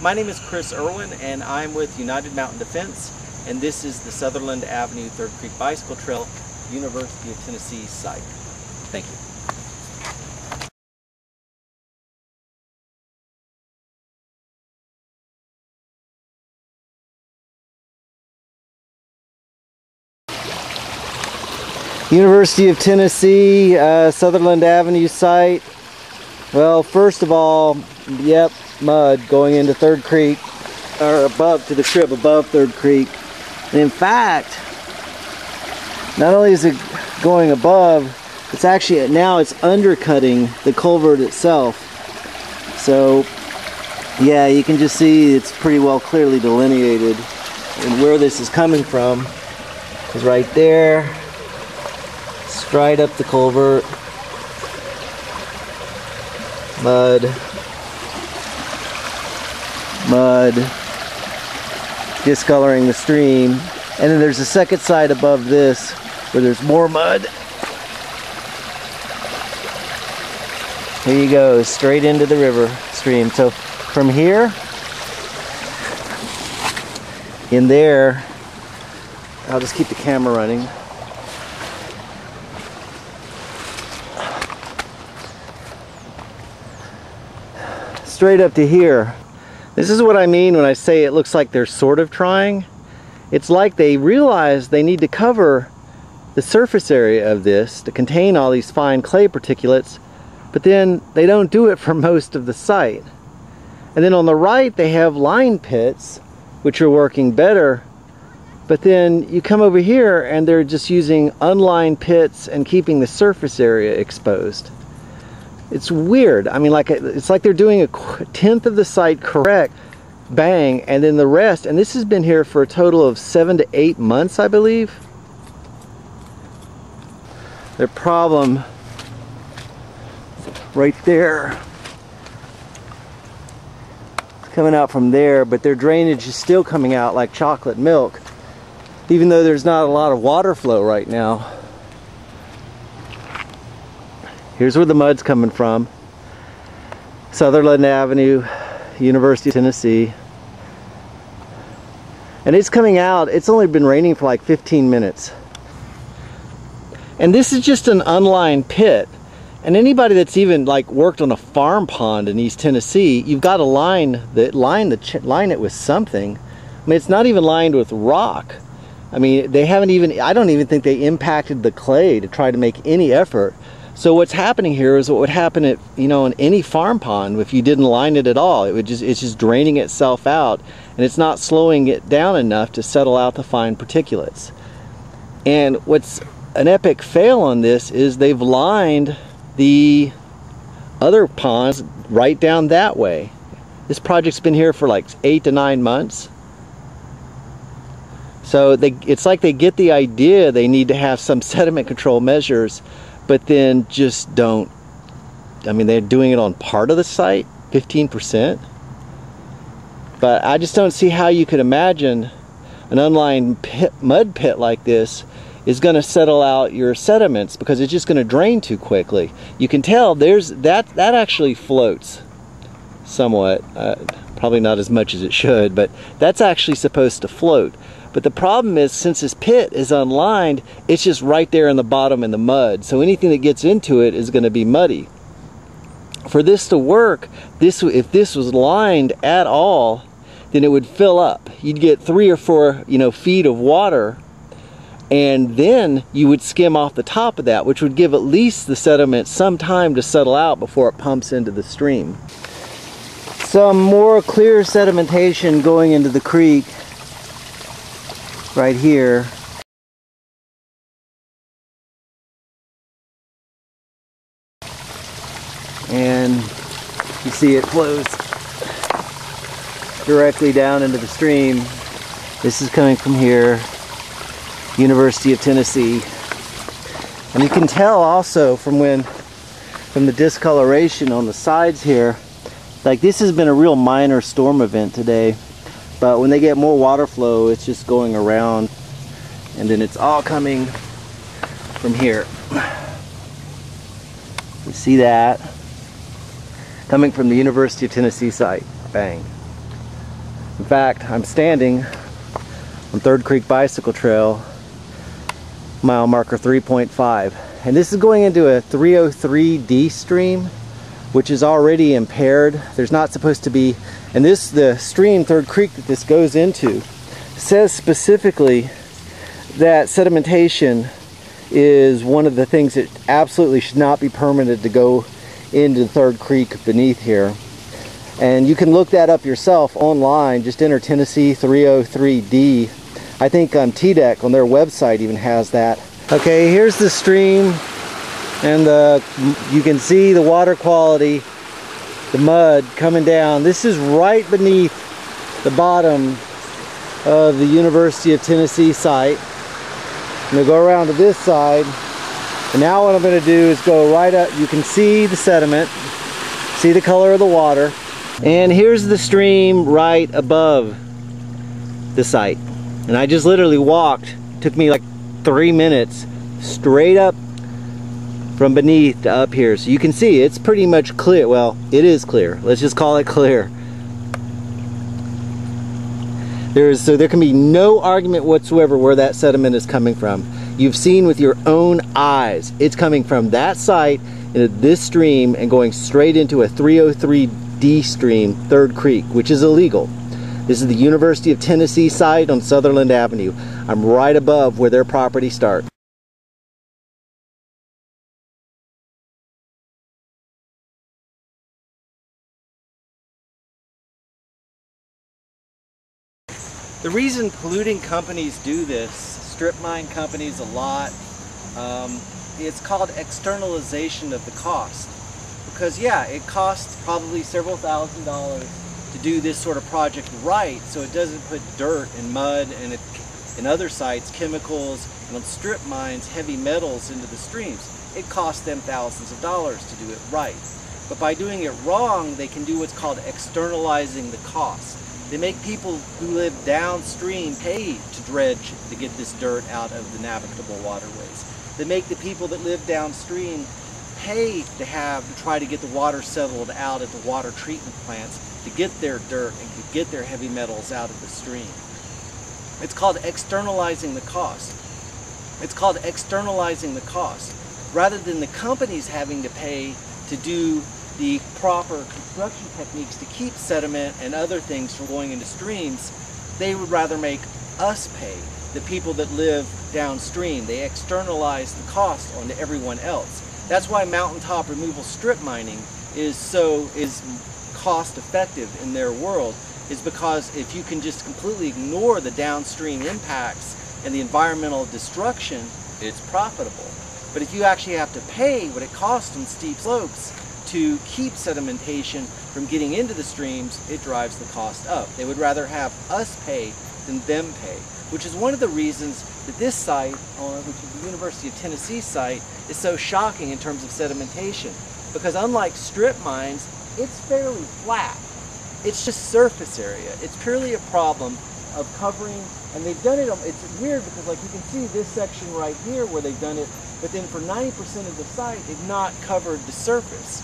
My name is Chris Irwin, and I'm with United Mountain Defense, and this is the Sutherland Avenue Third Creek Bicycle Trail, University of Tennessee site. Thank you. University of Tennessee, Sutherland Avenue site. Well, first of all, yep, mud going into Third Creek, or above to the trib above Third Creek. And in fact, not only is it going above, it's actually now it's undercutting the culvert itself. So yeah, you can just see it's pretty well clearly delineated, and where this is coming from is right there, straight up the culvert. Mud, discoloring the stream. And then there's a second side above this where there's more mud. Here you go, straight into the river stream. So from here, in there, I'll just keep the camera running. Straight up to here. This is what I mean when I say it looks like they're sort of trying. It's like they realize they need to cover the surface area of this to contain all these fine clay particulates, but then they don't do it for most of the site. And then on the right they have line pits which are working better, but then you come over here and they're just using unlined pits and keeping the surface area exposed. It's weird. I mean, it's like they're doing a tenth of the site correct, bang, and then the rest, and this has been here for a total of 7 to 8 months, I believe. Their problem right there, it's coming out from there, but their drainage is still coming out like chocolate milk, even though there's not a lot of water flow right now. Here's where the mud's coming from. Sutherland Avenue, University of Tennessee. And it's coming out, it's only been raining for like 15 minutes. And this is just an unlined pit. And anybody that's even like worked on a farm pond in East Tennessee, you've got to line it with something. I mean, it's not even lined with rock. I mean, they haven't even, I don't even think they impacted the clay to try to make any effort. So what's happening here is what would happen at, in any farm pond if you didn't line it at all. It's just draining itself out, and it's not slowing it down enough to settle out the fine particulates. And what's an epic fail on this is they've lined the other ponds right down that way. This project's been here for like 8 to 9 months. So it's like they get the idea they need to have some sediment control measures, but then just don't. I mean, they're doing it on part of the site, 15%. But I just don't see how you could imagine an unlined mud pit like this is going to settle out your sediments, because it's just going to drain too quickly. You can tell that actually floats somewhat, probably not as much as it should, but that's actually supposed to float. But the problem is, since this pit is unlined, it's just right there in the bottom in the mud. So anything that gets into it is going to be muddy. For this to work, if this was lined at all, then it would fill up. You'd get 3 or 4, feet of water, and then you would skim off the top of that, which would give at least the sediment some time to settle out before it pumps into the stream. Some more clear sedimentation going into the creek right here. And you see it flows directly down into the stream. This is coming from here, University of Tennessee. And you can tell also from the discoloration on the sides here, like this has been a real minor storm event today. But when they get more water flow, it's just going around, and then it's all coming from here. You see that? Coming from the University of Tennessee site. Bang. In fact, I'm standing on Third Creek Bicycle Trail, mile marker 3.5. And this is going into a 303D stream, which is already impaired. There's not supposed to be, and the stream, Third Creek, that this goes into, says specifically that sedimentation is one of the things that absolutely should not be permitted to go into Third Creek beneath here. And you can look that up yourself online. Just enter Tennessee 303D. I think TDEC on their website even has that. Okay, here's the stream, and you can see the water quality, the mud coming down. This is right beneath the bottom of the University of Tennessee site. I'm going to go around to this side, and now what I'm going to do is go right up. You can see the sediment, see the color of the water, and here's the stream right above the site. And I just literally walked, took me like 3 minutes, straight up from beneath to up here. So you can see it's pretty much clear. Well, it is clear. Let's just call it clear. So there can be no argument whatsoever where that sediment is coming from. You've seen with your own eyes. It's coming from that site into this stream and going straight into a 303D stream, Third Creek, which is illegal. This is the University of Tennessee site on Sutherland Avenue. I'm right above where their property starts. The reason polluting companies do this, strip mine companies a lot, it's called externalization of the cost. Because yeah, it costs probably several $1,000s to do this sort of project right, so it doesn't put dirt and mud and in other sites, chemicals, and on strip mines, heavy metals into the streams. It costs them thousands of dollars to do it right. But by doing it wrong, they can do what's called externalizing the cost. They make people who live downstream pay to dredge to get this dirt out of the navigable waterways. They make the people that live downstream pay to try to get the water settled out at the water treatment plants to get their dirt and to get their heavy metals out of the stream. It's called externalizing the cost. It's called externalizing the cost. Rather than the companies having to pay to do the proper construction techniques to keep sediment and other things from going into streams, they would rather make us pay, the people that live downstream. They externalize the cost onto everyone else. That's why mountaintop removal strip mining is cost effective in their world, is because if you can just completely ignore the downstream impacts and the environmental destruction, it's profitable. But if you actually have to pay what it costs on steep slopes to keep sedimentation from getting into the streams, it drives the cost up. They would rather have us pay than them pay, which is one of the reasons that this site, which is the University of Tennessee site, is so shocking in terms of sedimentation. Because unlike strip mines, it's fairly flat. It's just surface area. It's purely a problem of covering, and they've done it, it's weird because like you can see this section right here where they've done it, but then for 90% of the site, they've not covered the surface.